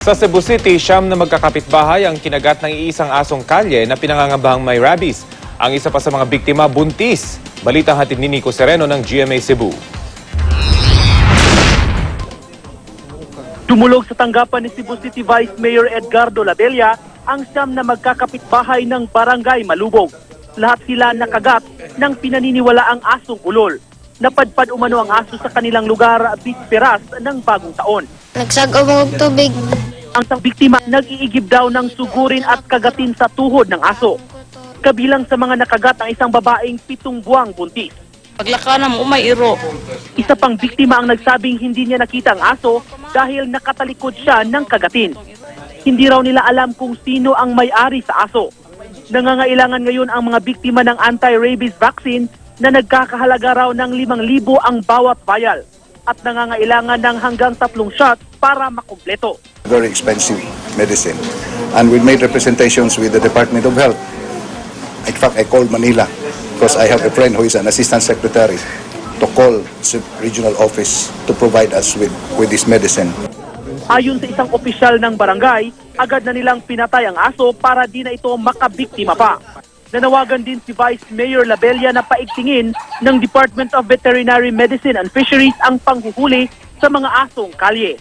Sa Cebu City, siyam na magkakapitbahay ang kinagat ng iisang asong kalye na pinangangambahang may rabies. Ang isa pa sa mga biktima, buntis. Balitang hatid ni Nico Sereno ng GMA Cebu. Dumulog sa tanggapan ni Cebu City Vice Mayor Edgardo Labella ang siyam na magkakapitbahay ng Barangay Malubog. Lahat sila nakagat ng pinaniniwalaang asong ulol. Napadpad umano ang aso sa kanilang lugar bisperas ng bagong taon. Nagsagaw ng tubig. Ang isang biktima nag-iigib daw ng sugurin at kagatin sa tuhod ng aso. Kabilang sa mga nakagat ang isang babaeng 7 buwang buntis. Paglakanan mo, may iro. Isa pang biktima ang nagsabing hindi niya nakita ang aso dahil nakatalikod siya ng kagatin. Hindi raw nila alam kung sino ang may-ari sa aso. Nangangailangan ngayon ang mga biktima ng anti-rabies vaccine na nagkakahalaga raw ng 5,000 ang bawat vial at nangangailangan ng hanggang 3 shots para makumpleto. Very expensive medicine. And we made representations with the Department of Health. In fact, I called Manila because I have a friend who is an assistant secretary to call the regional office to provide us with this medicine. Ayon sa isang opisyal ng barangay, agad na nilang pinatay ang aso para di na ito makabiktima pa. Nanawagan din si Vice Mayor Labella na paigtingin ng Department of Veterinary Medicine and Fisheries ang panghuhuli sa mga asong kalye.